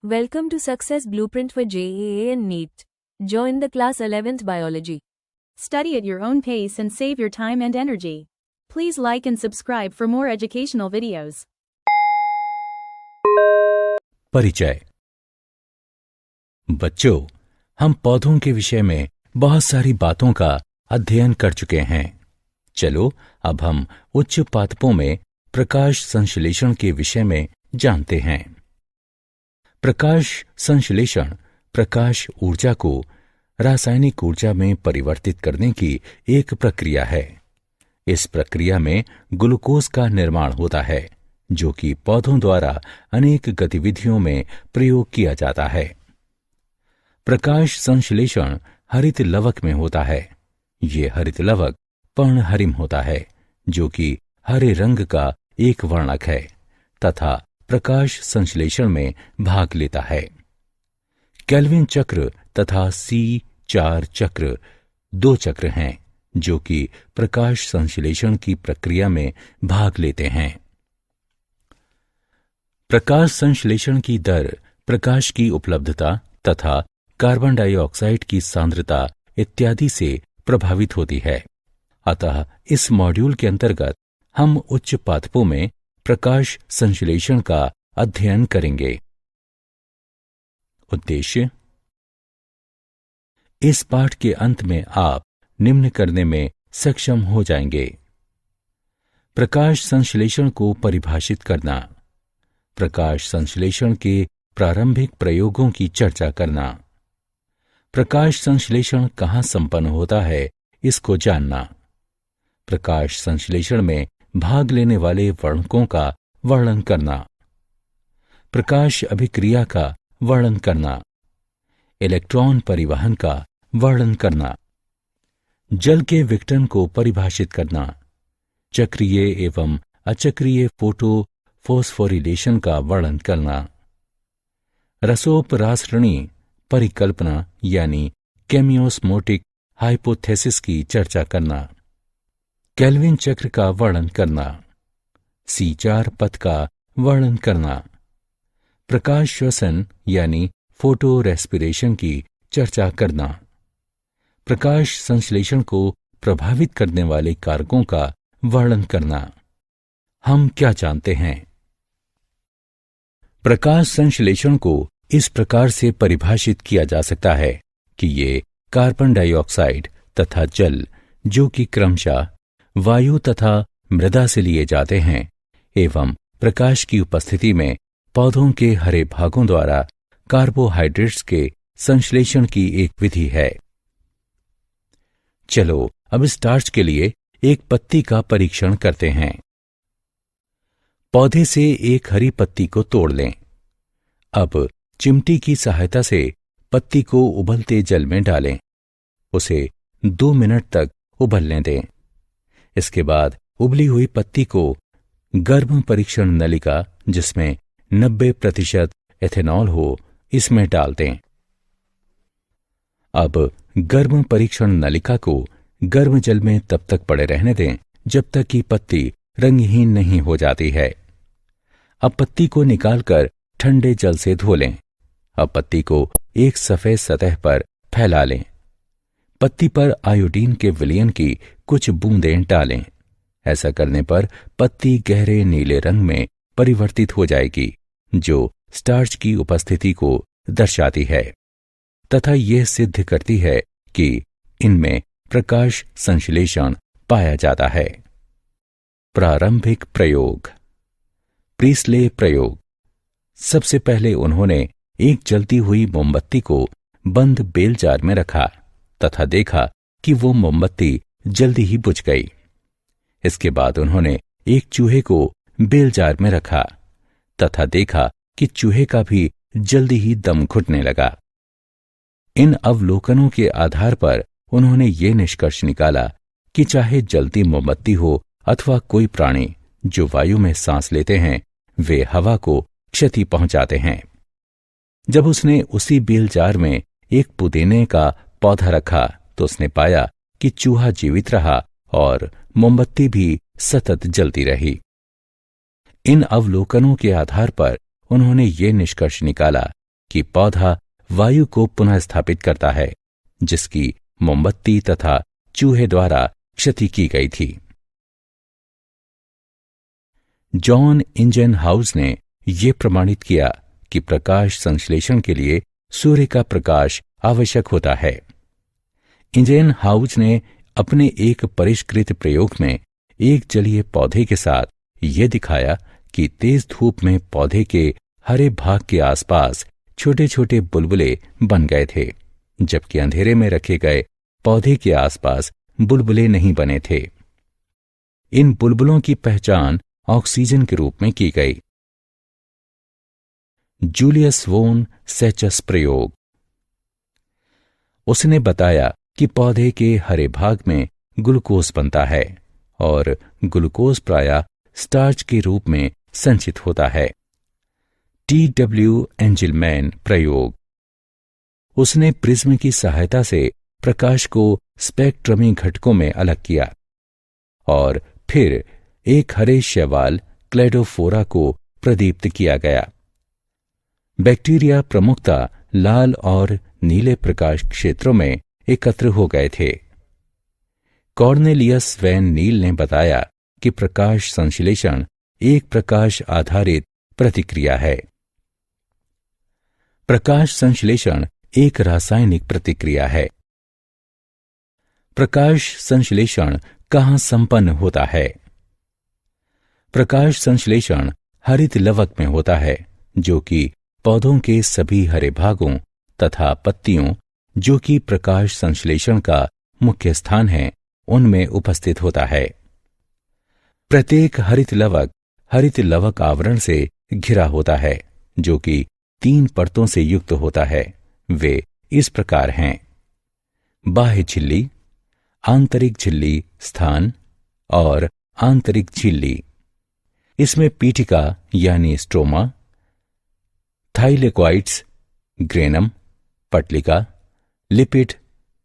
Welcome to Success Blueprint for JEE and NEET. Join the class 11th Biology. Study at your own pace and save your time and energy. Please like and subscribe for more educational videos. परिचय। बच्चों, हम पौधों के विषय में बहुत सारी बातों का अध्ययन कर चुके हैं। चलो अब हम उच्च पादपों में प्रकाश संश्लेषण के विषय में जानते हैं। प्रकाश संश्लेषण प्रकाश ऊर्जा को रासायनिक ऊर्जा में परिवर्तित करने की एक प्रक्रिया है। इस प्रक्रिया में ग्लूकोज का निर्माण होता है, जो कि पौधों द्वारा अनेक गतिविधियों में प्रयोग किया जाता है। प्रकाश संश्लेषण हरित लवक में होता है। ये हरित लवक पर्णहरिम होता है, जो कि हरे रंग का एक वर्णक है तथा प्रकाश संश्लेषण में भाग लेता है। केल्विन चक्र तथा C4 चक्र दो चक्र हैं, जो कि प्रकाश संश्लेषण की प्रक्रिया में भाग लेते हैं। प्रकाश संश्लेषण की दर प्रकाश की उपलब्धता तथा कार्बन डाइऑक्साइड की सांद्रता इत्यादि से प्रभावित होती है। अतः इस मॉड्यूल के अंतर्गत हम उच्च पादपों में प्रकाश संश्लेषण का अध्ययन करेंगे। उद्देश्य: इस पाठ के अंत में आप निम्न करने में सक्षम हो जाएंगे। प्रकाश संश्लेषण को परिभाषित करना, प्रकाश संश्लेषण के प्रारंभिक प्रयोगों की चर्चा करना, प्रकाश संश्लेषण कहाँ संपन्न होता है इसको जानना, प्रकाश संश्लेषण में भाग लेने वाले वर्णकों का वर्णन करना, प्रकाश अभिक्रिया का वर्णन करना, इलेक्ट्रॉन परिवहन का वर्णन करना, जल के विघटन को परिभाषित करना, चक्रीय एवं अचक्रीय फोटो फॉस्फोरिलेशन का वर्णन करना, रसोपरासरणी परिकल्पना यानी केमियोस्मोटिक हाइपोथेसिस की चर्चा करना, केल्विन चक्र का वर्णन करना, C4 पथ का वर्णन करना, प्रकाश श्वसन यानी फोटो रेस्पिरेशन की चर्चा करना, प्रकाश संश्लेषण को प्रभावित करने वाले कारकों का वर्णन करना। हम क्या जानते हैं? प्रकाश संश्लेषण को इस प्रकार से परिभाषित किया जा सकता है कि ये कार्बन डाइऑक्साइड तथा जल, जो कि क्रमशः वायु तथा मृदा से लिए जाते हैं, एवं प्रकाश की उपस्थिति में पौधों के हरे भागों द्वारा कार्बोहाइड्रेट्स के संश्लेषण की एक विधि है। चलो अब स्टार्च के लिए एक पत्ती का परीक्षण करते हैं। पौधे से एक हरी पत्ती को तोड़ लें। अब चिमटी की सहायता से पत्ती को उबलते जल में डालें। उसे 2 मिनट तक उबलने दें। इसके बाद उबली हुई पत्ती को गर्भ परीक्षण नलिका, जिसमें 90% एथेनॉल हो, इसमें डाल दें। अब गर्भ परीक्षण नलिका को गर्म जल में तब तक पड़े रहने दें जब तक कि पत्ती रंगहीन नहीं हो जाती है। अब पत्ती को निकालकर ठंडे जल से धो लें। अब पत्ती को एक सफेद सतह पर फैला लें। पत्ती पर आयोडीन के विलयन की कुछ बूंदें डालें। ऐसा करने पर पत्ती गहरे नीले रंग में परिवर्तित हो जाएगी, जो स्टार्च की उपस्थिति को दर्शाती है तथा यह सिद्ध करती है कि इनमें प्रकाश संश्लेषण पाया जाता है। प्रारंभिक प्रयोग। प्रीस्ले प्रयोग। सबसे पहले उन्होंने एक जलती हुई मोमबत्ती को बंद बेल जार में रखा तथा देखा कि वो मोमबत्ती जल्दी ही बुझ गई। इसके बाद उन्होंने एक चूहे को बेल जार में रखा तथा देखा कि चूहे का भी जल्दी ही दम घुटने लगा। इन अवलोकनों के आधार पर उन्होंने ये निष्कर्ष निकाला कि चाहे जलती मोमबत्ती हो अथवा कोई प्राणी जो वायु में सांस लेते हैं, वे हवा को क्षति पहुंचाते हैं। जब उसने उसी बेल जार में एक पुदीने का पौधा रखा तो उसने पाया कि चूहा जीवित रहा और मोमबत्ती भी सतत जलती रही। इन अवलोकनों के आधार पर उन्होंने ये निष्कर्ष निकाला कि पौधा वायु को पुनः स्थापित करता है, जिसकी मोमबत्ती तथा चूहे द्वारा क्षति की गई थी। जॉन इंजनहाउस ने यह प्रमाणित किया कि प्रकाश संश्लेषण के लिए सूर्य का प्रकाश आवश्यक होता है। इंजनहाउस ने अपने एक परिष्कृत प्रयोग में एक जलीय पौधे के साथ यह दिखाया कि तेज धूप में पौधे के हरे भाग के आसपास छोटे छोटे बुलबुले बन गए थे, जबकि अंधेरे में रखे गए पौधे के आसपास बुलबुले नहीं बने थे। इन बुलबुलों की पहचान ऑक्सीजन के रूप में की गई। जूलियस वोन सेचस प्रयोग। उसने बताया कि पौधे के हरे भाग में ग्लूकोज बनता है और ग्लूकोज प्रायः स्टार्च के रूप में संचित होता है। T.W. एंजलमैन प्रयोग। उसने प्रिज्म की सहायता से प्रकाश को स्पेक्ट्रमी घटकों में अलग किया और फिर एक हरे शैवाल क्लेडोफोरा को प्रदीप्त किया गया। बैक्टीरिया प्रमुखतः लाल और नीले प्रकाश क्षेत्रों में एकत्र हो गए थे। कॉर्नेलियस वैन नील ने बताया कि प्रकाश संश्लेषण एक प्रकाश आधारित प्रतिक्रिया है। प्रकाश संश्लेषण एक रासायनिक प्रतिक्रिया है। प्रकाश संश्लेषण कहाँ संपन्न होता है? प्रकाश संश्लेषण हरित लवक में होता है, जो कि पौधों के सभी हरे भागों तथा पत्तियों, जो कि प्रकाश संश्लेषण का मुख्य स्थान है, उनमें उपस्थित होता है। प्रत्येक हरित लवक आवरण से घिरा होता है, जो कि 3 परतों से युक्त होता है। वे इस प्रकार हैं: बाह्य झिल्ली, आंतरिक झिल्ली स्थान और आंतरिक झिल्ली। इसमें पीठिका यानी स्ट्रोमा, थाइलेकोइड्स, ग्रेनम, पटलिका, लिपिड,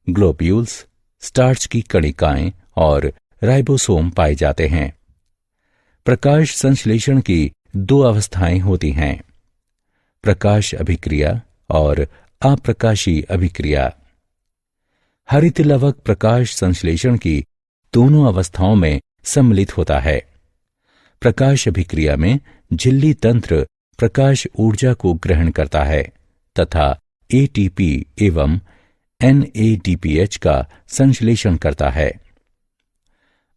ग्लोब्यूल्स, स्टार्च की कणिकाएं और राइबोसोम पाए जाते हैं। प्रकाश संश्लेषण की 2 अवस्थाएं होती हैं: प्रकाश अभिक्रिया और अप्रकाशी अभिक्रिया। हरित लवक प्रकाश संश्लेषण की दोनों अवस्थाओं में सम्मिलित होता है। प्रकाश अभिक्रिया में झिल्ली तंत्र प्रकाश ऊर्जा को ग्रहण करता है तथा एटीपी एवं NADPH का संश्लेषण करता है।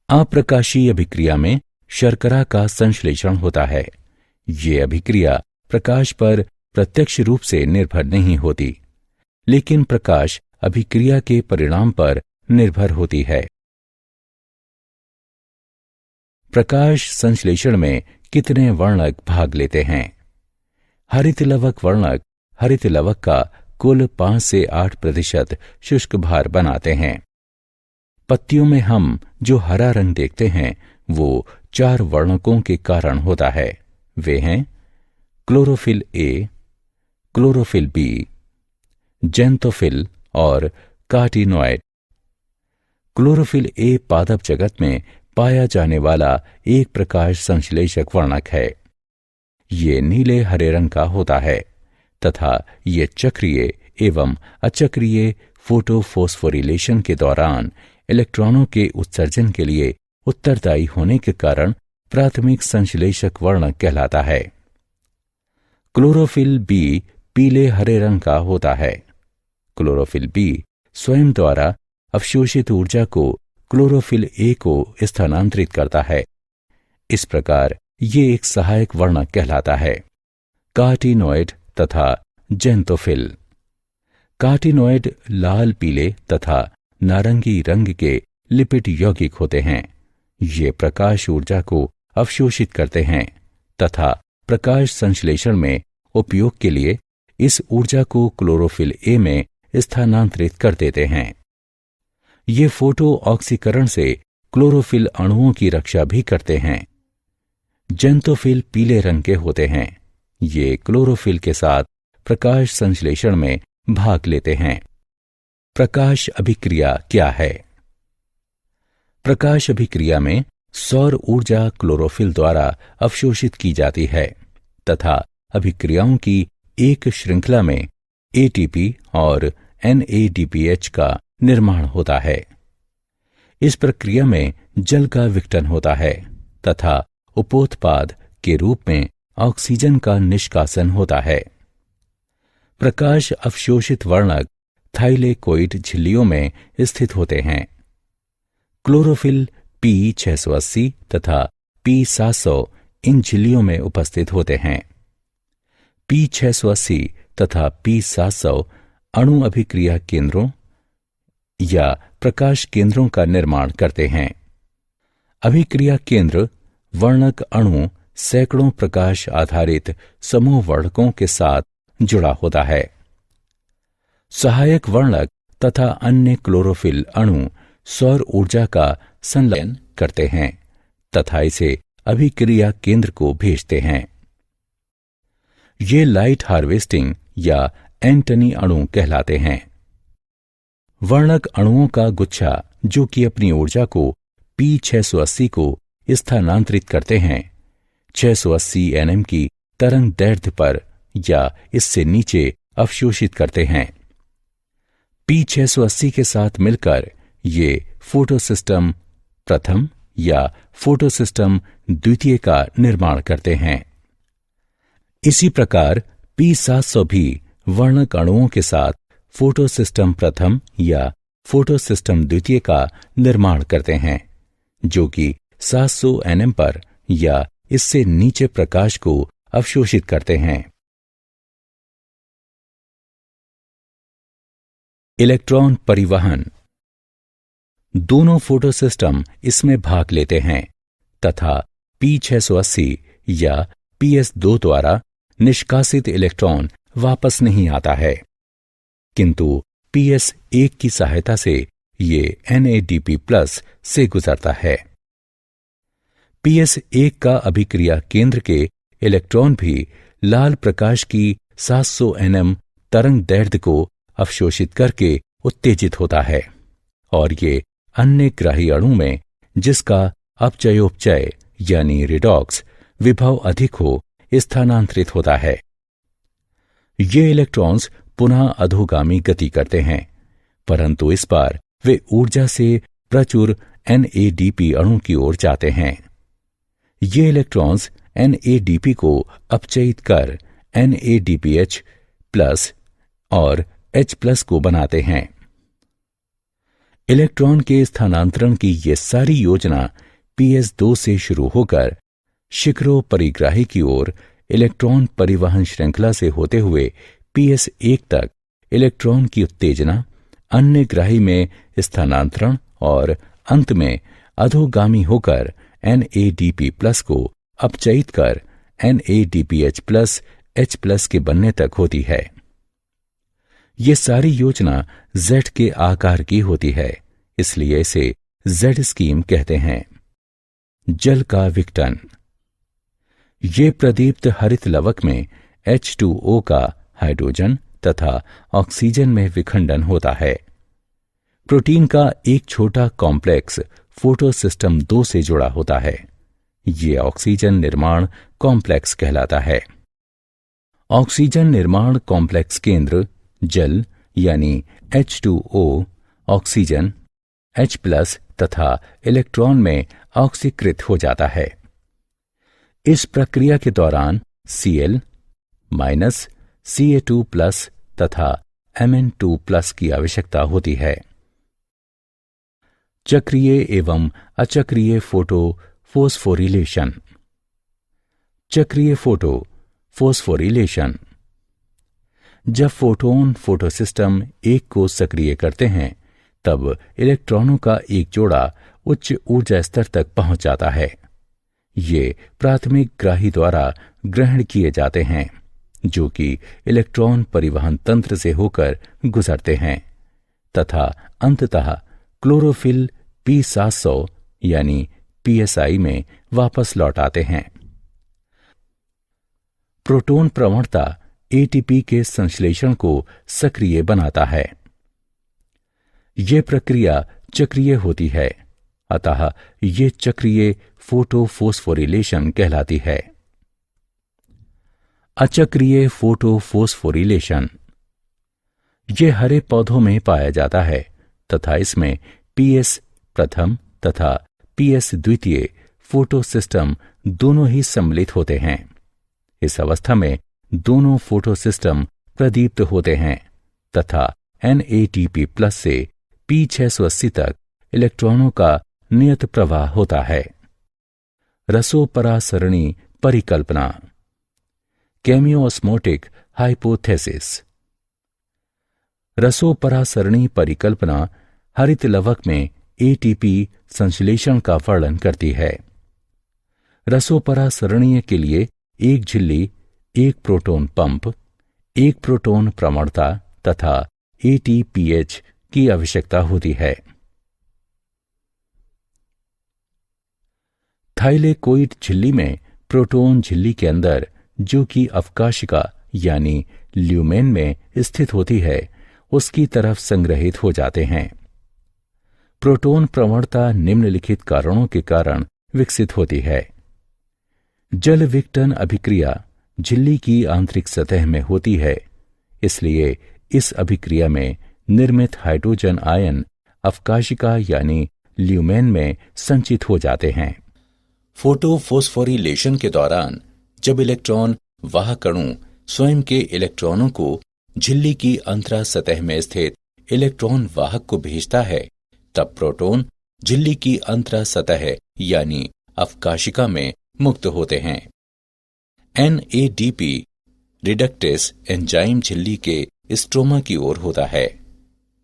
अप्रकाशीय अभिक्रिया में शर्करा का संश्लेषण होता है। ये अभिक्रिया प्रकाश पर प्रत्यक्ष रूप से निर्भर नहीं होती, लेकिन प्रकाश अभिक्रिया के परिणाम पर निर्भर होती है। प्रकाश संश्लेषण में कितने वर्णक भाग लेते हैं? हरित लवक वर्णक हरित लवक का कुल 5 से 8% शुष्क भार बनाते हैं। पत्तियों में हम जो हरा रंग देखते हैं वो 4 वर्णकों के कारण होता है। वे हैं chlorophyll A, chlorophyll B, xanthophyll और कार्टिनोइड। क्लोरोफिल ए पादप जगत में पाया जाने वाला एक प्रकाश संश्लेषक वर्णक है। ये नीले हरे रंग का होता है तथा ये चक्रीय एवं अचक्रीय फोटोफोस्फोरिलेशन के दौरान इलेक्ट्रॉनों के उत्सर्जन के लिए उत्तरदायी होने के कारण प्राथमिक संश्लेषक वर्णक कहलाता है। क्लोरोफिल बी पीले हरे रंग का होता है। क्लोरोफिल बी स्वयं द्वारा अवशोषित ऊर्जा को क्लोरोफिल ए को स्थानांतरित करता है। इस प्रकार ये एक सहायक वर्णक कहलाता है। कार्टिनोइड तथा जेंथोफिल। कार्टिनोइड लाल पीले तथा नारंगी रंग के लिपिड यौगिक होते हैं। ये प्रकाश ऊर्जा को अवशोषित करते हैं तथा प्रकाश संश्लेषण में उपयोग के लिए इस ऊर्जा को क्लोरोफिल ए में स्थानांतरित कर देते हैं। ये फोटो ऑक्सीकरण से क्लोरोफिल अणुओं की रक्षा भी करते हैं। जेंथोफिल पीले रंग के होते हैं। ये क्लोरोफिल के साथ प्रकाश संश्लेषण में भाग लेते हैं। प्रकाश अभिक्रिया क्या है? प्रकाश अभिक्रिया में सौर ऊर्जा क्लोरोफिल द्वारा अवशोषित की जाती है तथा अभिक्रियाओं की एक श्रृंखला में एटीपी और NADPH का निर्माण होता है। इस प्रक्रिया में जल का विघटन होता है तथा उपोत्पाद के रूप में ऑक्सीजन का निष्कासन होता है। प्रकाश अवशोषित वर्णक थाइलेकोइड झिल्लियों में स्थित होते हैं। क्लोरोफिल P680 तथा P700 इन झिल्लियों में उपस्थित होते हैं। P680 तथा P700 अणु अभिक्रिया केंद्रों या प्रकाश केंद्रों का निर्माण करते हैं। अभिक्रिया केंद्र वर्णक अणु सैकड़ों प्रकाश आधारित समूह वर्णकों के साथ जुड़ा होता है। सहायक वर्णक तथा अन्य क्लोरोफिल अणु सौर ऊर्जा का संलयन करते हैं तथा इसे अभिक्रिया केंद्र को भेजते हैं। ये लाइट हार्वेस्टिंग या एंटनी अणु कहलाते हैं। वर्णक अणुओं का गुच्छा जो कि अपनी ऊर्जा को P680 को स्थानांतरित करते हैं 680 nm की तरंग दैर्ध्य पर या इससे नीचे अवशोषित करते हैं। P680 के साथ मिलकर ये फोटोसिस्टम प्रथम या फोटोसिस्टम द्वितीय का निर्माण करते हैं। इसी प्रकार P700 भी वर्णक अणुओं के साथ फोटोसिस्टम प्रथम या फोटोसिस्टम द्वितीय का निर्माण करते हैं जो कि 700 nm पर या इससे नीचे प्रकाश को अवशोषित करते हैं। इलेक्ट्रॉन परिवहन दोनों फोटोसिस्टम इसमें भाग लेते हैं तथा P680 या PS2 द्वारा निष्कासित इलेक्ट्रॉन वापस नहीं आता है, किंतु PS1 की सहायता से ये NADP+ से गुजरता है। PS1 का अभिक्रिया केंद्र के इलेक्ट्रॉन भी लाल प्रकाश की 700 nm तरंग दैर्ध्य को अवशोषित करके उत्तेजित होता है और ये अन्य ग्राही अणु में जिसका अपचयोपचय यानी रिडॉक्स विभव अधिक हो स्थानांतरित होता है। ये इलेक्ट्रॉन्स पुनः अधोगामी गति करते हैं, परंतु इस बार वे ऊर्जा से प्रचुर NADP अणु की ओर जाते हैं। ये इलेक्ट्रॉन्स NADP को अपचयित कर NADPH+ और H+ को बनाते हैं। इलेक्ट्रॉन के स्थानांतरण की ये सारी योजना PS2 से शुरू होकर शिखरो परिग्राही की ओर इलेक्ट्रॉन परिवहन श्रृंखला से होते हुए PS1 तक इलेक्ट्रॉन की उत्तेजना, अन्य ग्राही में स्थानांतरण और अंत में अधोगामी होकर NADP+ को अपचयित कर NADPH+ H+ के बनने तक होती है। ये सारी योजना Z के आकार की होती है, इसलिए इसे Z स्कीम कहते हैं। जल का विघटन ये प्रदीप्त हरित लवक में H2O का हाइड्रोजन तथा ऑक्सीजन में विखंडन होता है। प्रोटीन का एक छोटा कॉम्प्लेक्स फोटोसिस्टम 2 से जुड़ा होता है। ये ऑक्सीजन निर्माण कॉम्प्लेक्स कहलाता है। ऑक्सीजन निर्माण कॉम्प्लेक्स केंद्र जल यानी H2O, ऑक्सीजन, H+ तथा इलेक्ट्रॉन में ऑक्सीकृत हो जाता है। इस प्रक्रिया के दौरान Cl- Ca2+ तथा Mn2+ की आवश्यकता होती है। चक्रीय एवं अचक्रीय फोटो फोस्फोरिलेशन। चक्रीय फोटो फोस्फोरिलेशन जब फोटोन फोटोसिस्टम 1 को सक्रिय करते हैं तब इलेक्ट्रॉनों का एक जोड़ा उच्च ऊर्जा स्तर तक पहुंच जाता है। ये प्राथमिक ग्राही द्वारा ग्रहण किए जाते हैं जो कि इलेक्ट्रॉन परिवहन तंत्र से होकर गुजरते हैं तथा अंततः क्लोरोफिल P700 यानी PSI में वापस लौट आते हैं। प्रोटॉन प्रवणता ATP के संश्लेषण को सक्रिय बनाता है। यह प्रक्रिया चक्रीय होती है, अतः ये चक्रीय फोटोफोस्फोरिलेशन कहलाती है। अचक्रीय फोटोफोस्फोरिलेशन। ये हरे पौधों में पाया जाता है तथा इसमें पीएस प्रथम तथा पीएस द्वितीय फोटो सिस्टम दोनों ही सम्मिलित होते हैं। इस अवस्था में दोनों फोटो सिस्टम प्रदीप्त होते हैं तथा NADP+ से P680 तक इलेक्ट्रॉनों का नियत प्रवाह होता है। रसोपरासरणी परिकल्पना, केमियोस्मोटिक हाइपोथेसिस। रसोपरासरणी परिकल्पना हरित लवक में ATP संश्लेषण का वर्णन करती है। रसोपरासरणीय के लिए एक झिल्ली, एक प्रोटॉन पंप, एक प्रोटॉन प्रवणता तथा ATPH की आवश्यकता होती है। थाइलेकोइड झिल्ली में प्रोटॉन झिल्ली के अंदर, जो कि अवकाशिका यानी ल्यूमेन में स्थित होती है, उसकी तरफ संग्रहित हो जाते हैं। प्रोटॉन प्रवणता निम्नलिखित कारणों के कारण विकसित होती है। जल विघटन अभिक्रिया झिल्ली की आंतरिक सतह में होती है, इसलिए इस अभिक्रिया में निर्मित हाइड्रोजन आयन अवकाशिका यानी ल्यूमेन में संचित हो जाते हैं। फोटोफोस्फोरिलेशन के दौरान जब इलेक्ट्रॉन वाहक अणु स्वयं के इलेक्ट्रॉनों को झिल्ली की अंतरा सतह में स्थित इलेक्ट्रॉन वाहक को भेजता है, तब प्रोटॉन झिल्ली की अंतरा सतह यानी अवकाशिका में मुक्त होते हैं। NADP रिडक्टेस एंजाइम झिल्ली के स्ट्रोमा की ओर होता है।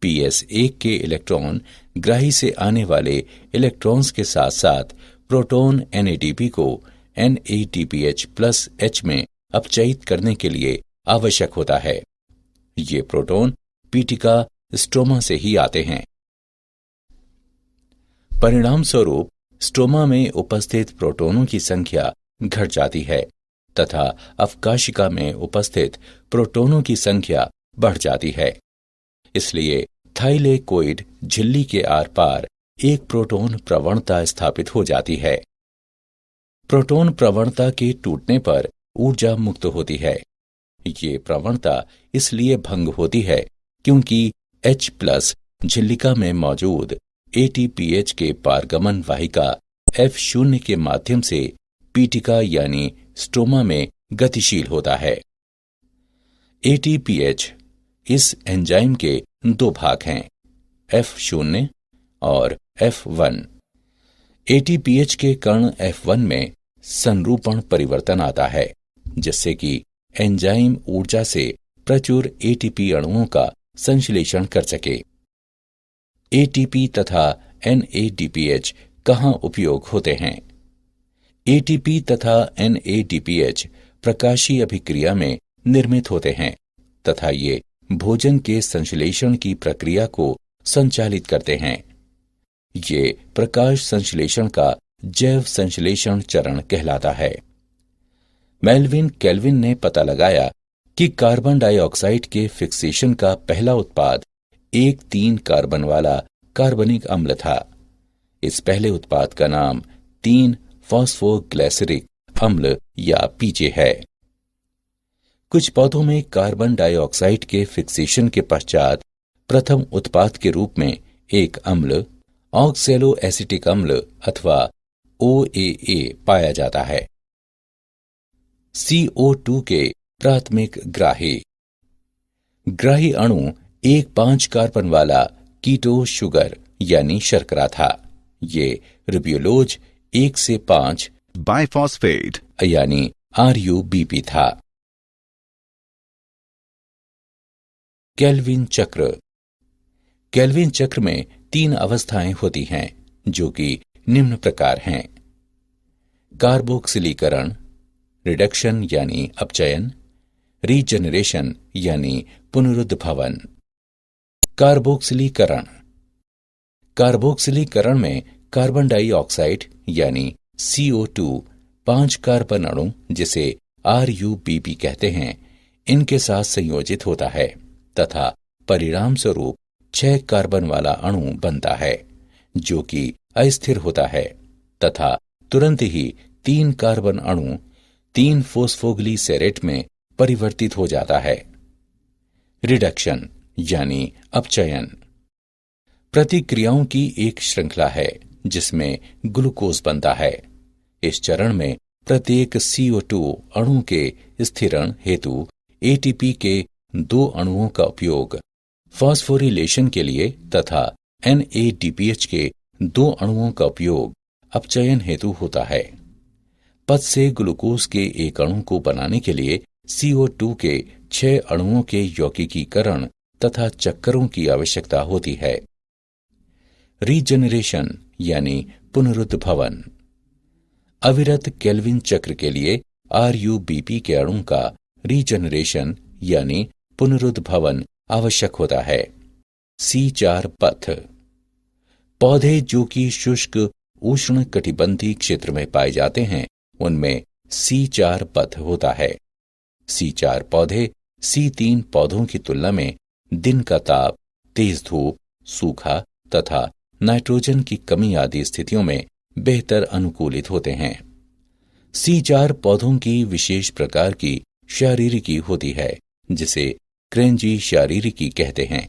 PS1 के इलेक्ट्रॉन ग्राही से आने वाले इलेक्ट्रॉन्स के साथ साथ प्रोटॉन NADP को NADPH+ में अपचयित करने के लिए आवश्यक होता है। ये प्रोटॉन पीटिका स्ट्रोमा से ही आते हैं। परिणाम स्वरूप स्ट्रोमा में उपस्थित प्रोटॉनों की संख्या घट जाती है तथा अवकाशिका में उपस्थित प्रोटॉनों की संख्या बढ़ जाती है। इसलिए थाइलेकोइड झिल्ली के आर पार एक प्रोटॉन प्रवणता स्थापित हो जाती है। प्रोटॉन प्रवणता के टूटने पर ऊर्जा मुक्त होती है। ये प्रवणता इसलिए भंग होती है क्योंकि H+ झिल्लिका में मौजूद ATPH के पारगमन वाहिका F0 के माध्यम से पीटिका यानी स्ट्रोमा में गतिशील होता है। ATPH इस एंजाइम के दो भाग हैं, F0 और F1। ATPH के कण F1 में संरूपण परिवर्तन आता है, जिससे कि एंजाइम ऊर्जा से प्रचुर ATP अणुओं का संश्लेषण कर सके। ATP तथा NADPH कहाँ उपयोग होते हैं? ATP तथा NADPH प्रकाशीय अभिक्रिया में निर्मित होते हैं तथा ये भोजन के संश्लेषण की प्रक्रिया को संचालित करते हैं। ये प्रकाश संश्लेषण का जैव संश्लेषण चरण कहलाता है। मेल्विन केल्विन ने पता लगाया कि कार्बन डाइऑक्साइड के फिक्सेशन का पहला उत्पाद एक 3 कार्बन वाला कार्बनिक अम्ल था। इस पहले उत्पाद का नाम 3 फॉस्फोग्लिसरिक अम्ल या PJ है। कुछ पौधों में कार्बन डाइऑक्साइड के फिक्सेशन के पश्चात प्रथम उत्पाद के रूप में एक अम्ल ऑक्सैलो एसिटिक अम्ल अथवा OAA पाया जाता है। CO2 के प्राथमिक ग्राही अणु एक 5 कार्बन वाला कीटो शुगर यानी शर्करा था। ये रिब्यूलोज 1 से 5 बाइफॉस्फेट यानी RUBP था। केल्विन चक्र में 3 अवस्थाएं होती हैं, जो कि निम्न प्रकार हैं: कार्बोक्सिलीकरण, रिडक्शन यानी अपचयन, रीजनरेशन यानी पुनरुद्भवन। कार्बोक्सिलीकरण में कार्बन डाइऑक्साइड यानी CO2 5 कार्बन अणु जिसे RUBP कहते हैं, इनके साथ संयोजित होता है तथा परिणाम स्वरूप 6 कार्बन वाला अणु बनता है, जो कि अस्थिर होता है तथा तुरंत ही 3 कार्बन अणु 3 फॉस्फोग्लिसरेट में परिवर्तित हो जाता है। रिडक्शन यानी अपचयन प्रतिक्रियाओं की एक श्रृंखला है जिसमें ग्लूकोज बनता है। इस चरण में प्रत्येक CO2 अणु के स्थिरण हेतु ATP के 2 अणुओं का उपयोग फॉस्फोरिलेशन के लिए तथा NADPH के 2 अणुओं का उपयोग अपचयन हेतु होता है। पथ से ग्लूकोज के एक अणु को बनाने के लिए CO2 के 6 अणुओं के यौगिकीकरण तथा चक्करों की आवश्यकता होती है। रीजनरेशन यानी पुनरुद्भवन अविरत केल्विन चक्र के लिए RUBP के अणु का रीजनरेशन यानी पुनरुद्भवन आवश्यक होता है। C4 पथ पौधे जो कि शुष्क उष्ण कटिबंधीय क्षेत्र में पाए जाते हैं उनमें C4 पथ होता है। C4 पौधे C3 पौधों की तुलना में दिन का ताप, तेज धूप, सूखा तथा नाइट्रोजन की कमी आदि स्थितियों में बेहतर अनुकूलित होते हैं। C4 पौधों की विशेष प्रकार की शारीरिकी होती है जिसे क्रेंजी शारीरिकी कहते हैं।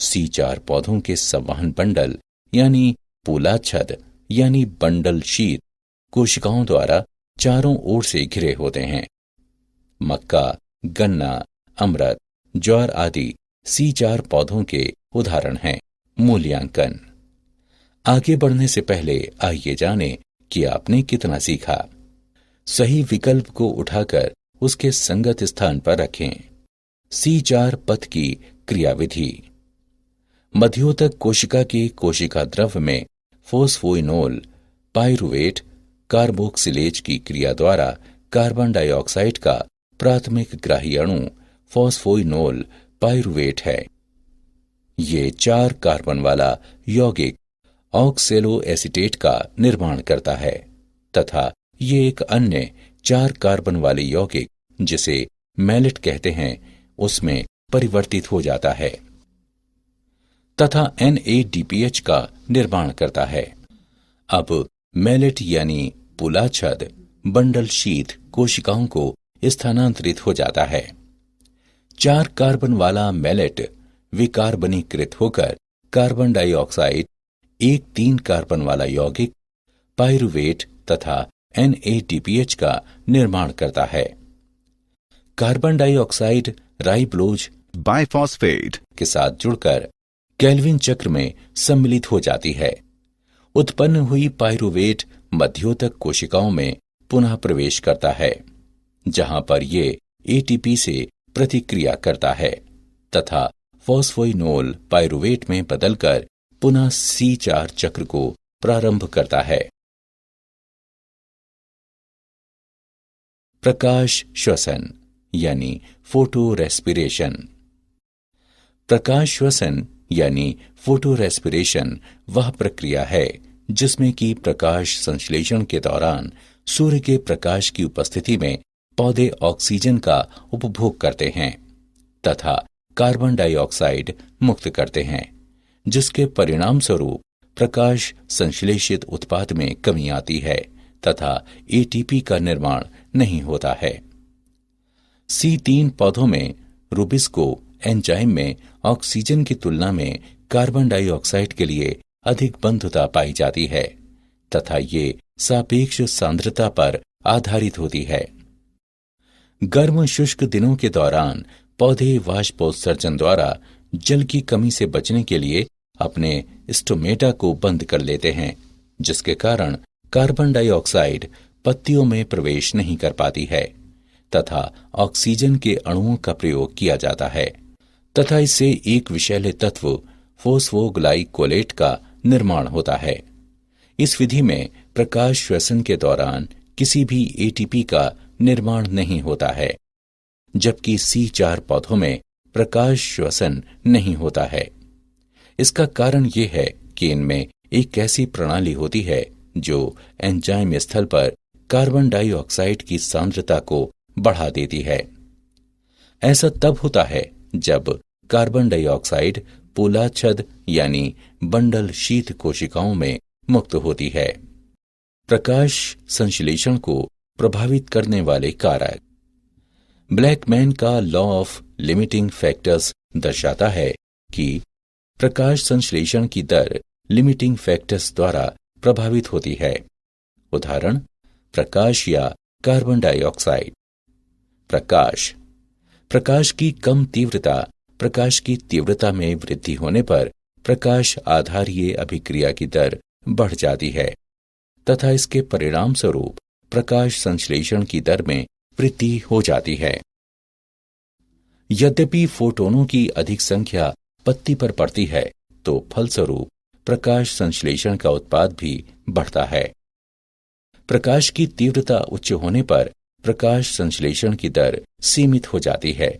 C4 पौधों के संवहन बंडल यानी पूलाच्छद यानी बंडल शीत कोशिकाओं द्वारा चारों ओर से घिरे होते हैं। मक्का, गन्ना, अमृत, ज्वार आदि C4 पौधों के उदाहरण हैं। मूल्यांकन आगे बढ़ने से पहले आइए जानें कि आपने कितना सीखा। सही विकल्प को उठाकर उसके संगत स्थान पर रखें। C4 पथ की क्रियाविधि मध्योतक कोशिका के कोशिका द्रव्य में फोस्फोइनोल पाइरुवेट कार्बोक्सिलेज की क्रिया द्वारा कार्बन डाइऑक्साइड का प्राथमिक ग्राही अणु फोस्फोइनोल पाइरुवेट है। ये 4 कार्बन वाला यौगिक ऑक्सेलो एसीटेट का निर्माण करता है तथा ये एक अन्य 4 कार्बन वाले यौगिक जिसे मैलेट कहते हैं उसमें परिवर्तित हो जाता है तथा NADPH का निर्माण करता है। अब मैलेट यानी पुलाच्छद बंडल शीत कोशिकाओं को स्थानांतरित हो जाता है। 4 कार्बन वाला मैलेट विकार्बनीकृत होकर कार्बन डाइऑक्साइड, एक 3 कार्बन वाला यौगिक पाइरुवेट तथा NADPH का निर्माण करता है। कार्बन डाइऑक्साइड राइबोज बाइफॉस्फेट के साथ जुड़कर केल्विन चक्र में सम्मिलित हो जाती है। उत्पन्न हुई पाइरुवेट मध्योतक कोशिकाओं में पुनः प्रवेश करता है जहां पर ये ATP से प्रतिक्रिया करता है तथा फॉस्फोइनोल पाइरुवेट में बदलकर पुनः C4 चक्र को प्रारंभ करता है। प्रकाश श्वसन यानी फोटो रेस्पिरेशन प्रकाश श्वसन यानी फोटो रेस्पिरेशन वह प्रक्रिया है जिसमें कि प्रकाश संश्लेषण के दौरान सूर्य के प्रकाश की उपस्थिति में पौधे ऑक्सीजन का उपभोग करते हैं तथा कार्बन डाइऑक्साइड मुक्त करते हैं जिसके परिणाम स्वरूप प्रकाश संश्लेषित उत्पाद में कमी आती है तथा ATP का निर्माण नहीं होता है। C3 पौधों में रूबिस्को एंजाइम में ऑक्सीजन की तुलना में कार्बन डाइऑक्साइड के लिए अधिक बंधुता पाई जाती है तथा ये सापेक्ष सांद्रता पर आधारित होती है। गर्म शुष्क दिनों के दौरान पौधे वाष्पोत्सर्जन द्वारा जल की कमी से बचने के लिए अपने स्टोमेटा को बंद कर लेते हैं जिसके कारण कार्बन डाइऑक्साइड पत्तियों में प्रवेश नहीं कर पाती है तथा ऑक्सीजन के अणुओं का प्रयोग किया जाता है तथा इससे एक विषैले तत्व फोस्फोग्लाइकोलेट का निर्माण होता है। इस विधि में प्रकाश श्वसन के दौरान किसी भी ATP का निर्माण नहीं होता है जबकि C4 पौधों में प्रकाश श्वसन नहीं होता है। इसका कारण ये है कि इनमें एक ऐसी प्रणाली होती है जो एंजाइम स्थल पर कार्बन डाइऑक्साइड की सांद्रता को बढ़ा देती है। ऐसा तब होता है जब कार्बन डाइऑक्साइड पोलाच्छद यानी बंडल शीत कोशिकाओं में मुक्त होती है। प्रकाश संश्लेषण को प्रभावित करने वाले कारक ब्लैकमैन का लॉ ऑफ लिमिटिंग फैक्टर्स दर्शाता है कि प्रकाश संश्लेषण की दर लिमिटिंग फैक्टर्स द्वारा प्रभावित होती है। उदाहरण, प्रकाश या कार्बन डाइऑक्साइड। प्रकाश की कम तीव्रता प्रकाश की तीव्रता में वृद्धि होने पर प्रकाश आधारीय अभिक्रिया की दर बढ़ जाती है तथा इसके परिणाम स्वरूप प्रकाश संश्लेषण की दर में वृद्धि हो जाती है। यद्यपि फोटोनों की अधिक संख्या पत्ती पर पड़ती है तो फलस्वरूप प्रकाश संश्लेषण का उत्पाद भी बढ़ता है। प्रकाश की तीव्रता उच्च होने पर प्रकाश संश्लेषण की दर सीमित हो जाती है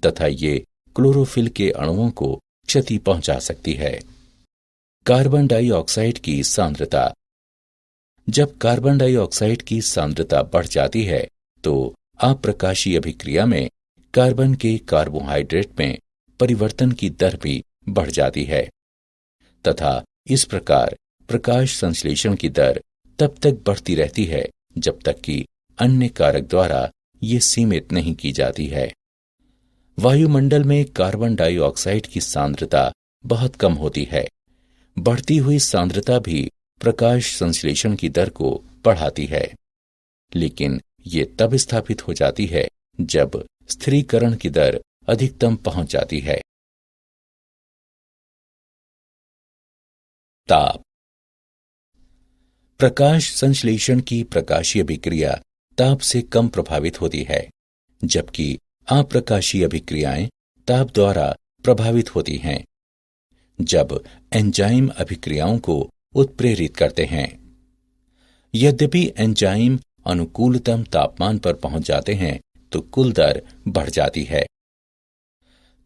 तथा ये क्लोरोफिल के अणुओं को क्षति पहुंचा सकती है। कार्बन डाइऑक्साइड की सांद्रता। जब कार्बन डाइऑक्साइड की सांद्रता बढ़ जाती है तो अप्रकाशीय अभिक्रिया में कार्बन के कार्बोहाइड्रेट में परिवर्तन की दर भी बढ़ जाती है तथा इस प्रकार प्रकाश संश्लेषण की दर तब तक बढ़ती रहती है जब तक कि अन्य कारक द्वारा ये सीमित नहीं की जाती है। वायुमंडल में कार्बन डाइऑक्साइड की सांद्रता बहुत कम होती है। बढ़ती हुई सांद्रता भी प्रकाश संश्लेषण की दर को बढ़ाती है, लेकिन ये तब स्थापित हो जाती है जब स्थिरीकरण की दर अधिकतम पहुंच जाती है। ताप। प्रकाश संश्लेषण की प्रकाशीय अभिक्रिया ताप से कम प्रभावित होती है, जबकि अप्रकाशीय अभिक्रियाएं ताप द्वारा प्रभावित होती हैं। जब एंजाइम अभिक्रियाओं को उत्प्रेरित करते हैं, यद्यपि एंजाइम अनुकूलतम तापमान पर पहुंच जाते हैं तो कुल दर बढ़ जाती है।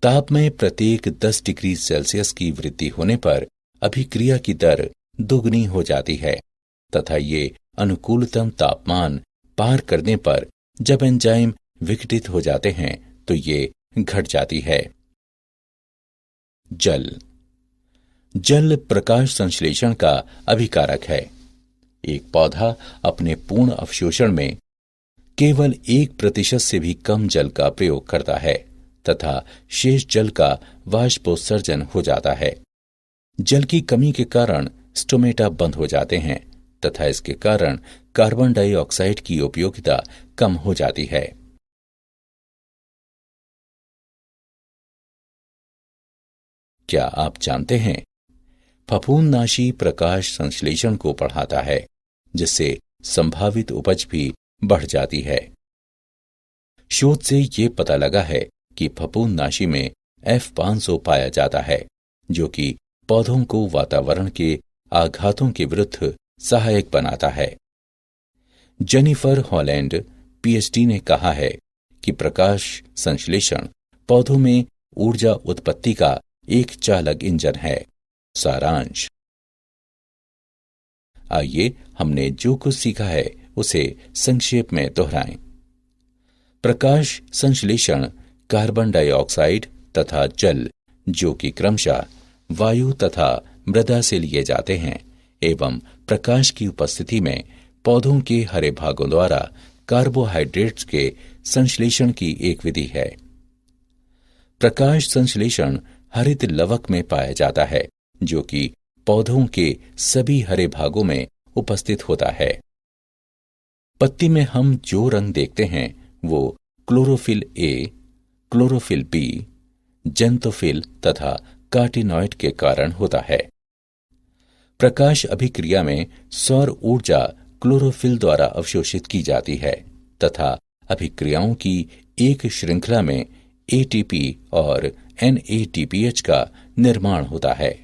ताप में प्रत्येक 10 डिग्री सेल्सियस की वृद्धि होने पर अभिक्रिया की दर दोगुनी हो जाती है तथा ये अनुकूलतम तापमान पार करने पर जब एंजाइम विघटित हो जाते हैं तो ये घट जाती है। जल प्रकाश संश्लेषण का अभिकारक है। एक पौधा अपने पूर्ण अवशोषण में केवल 1% से भी कम जल का प्रयोग करता है तथा शेष जल का वाष्पोत्सर्जन हो जाता है। जल की कमी के कारण स्टोमेटा बंद हो जाते हैं तथा इसके कारण कार्बन डाइऑक्साइड की उपयोगिता कम हो जाती है। क्या आप जानते हैं, फफूंदनाशी प्रकाश संश्लेषण को बढ़ाता है, जिससे संभावित उपज भी बढ़ जाती है। शोध से ये पता लगा है कि फफूंदनाशी में F500 पाया जाता है, जो कि पौधों को वातावरण के आघातों के विरुद्ध सहायक बनाता है। जेनिफर हॉलैंड PhD ने कहा है कि प्रकाश संश्लेषण पौधों में ऊर्जा उत्पत्ति का एक चालक इंजन है। सारांश। आइए हमने जो कुछ सीखा है उसे संक्षेप में दोहराएं। प्रकाश संश्लेषण कार्बन डाइऑक्साइड तथा जल, जो कि क्रमशः वायु तथा मृदा से लिए जाते हैं, एवं प्रकाश की उपस्थिति में पौधों के हरे भागों द्वारा कार्बोहाइड्रेट्स के संश्लेषण की एक विधि है। प्रकाश संश्लेषण हरित लवक में पाया जाता है, जो कि पौधों के सभी हरे भागों में उपस्थित होता है। पत्ती में हम जो रंग देखते हैं वो chlorophyll A, chlorophyll B, xanthophyll तथा कार्टिनॉइड के कारण होता है। प्रकाश अभिक्रिया में सौर ऊर्जा क्लोरोफिल द्वारा अवशोषित की जाती है तथा अभिक्रियाओं की एक श्रृंखला में ATP और NADPH का निर्माण होता है।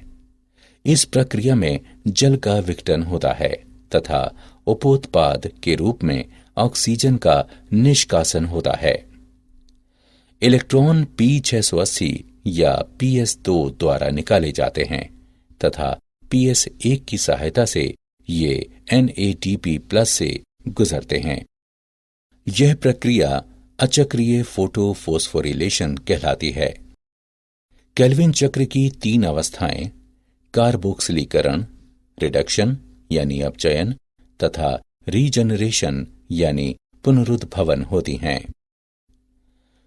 इस प्रक्रिया में जल का विघटन होता है तथा उपोत्पाद के रूप में ऑक्सीजन का निष्कासन होता है। इलेक्ट्रॉन P680 या PS2 द्वारा निकाले जाते हैं तथा PS1 की सहायता से ये NADP+ से गुजरते हैं। यह प्रक्रिया अचक्रीय फोटोफोस्फोरिलेशन कहलाती है। केल्विन चक्र की 3 अवस्थाएं कार्बोक्सिलीकरण, रिडक्शन यानी अपचयन तथा रीजनरेशन यानी पुनरुद्भवन होती हैं।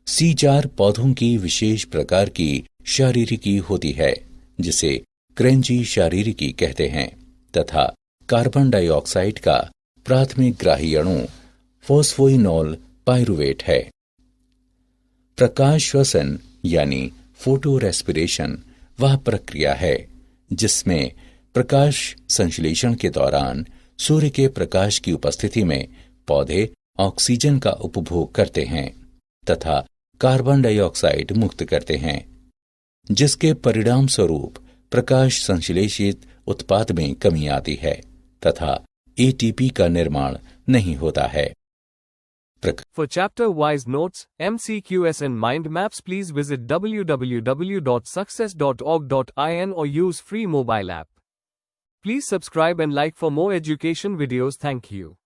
C4 पौधों की विशेष प्रकार की शारीरिकी होती है जिसे क्रेंजी शारीरिकी कहते हैं तथा कार्बन डाइऑक्साइड का प्राथमिक ग्राही अणु फॉस्फोइनोल पाइरुवेट है। प्रकाश श्वसन यानी फोटो रेस्पिरेशन वह प्रक्रिया है जिसमें प्रकाश संश्लेषण के दौरान सूर्य के प्रकाश की उपस्थिति में पौधे ऑक्सीजन का उपभोग करते हैं तथा कार्बन डाइऑक्साइड मुक्त करते हैं, जिसके परिणाम स्वरूप प्रकाश संश्लेषित उत्पाद में कमी आती है तथा एटीपी का निर्माण नहीं होता है। For chapter-wise notes, MCQs and mind maps, please visit www.success.org.in or use free mobile app. Please subscribe and like for more education videos. Thank you.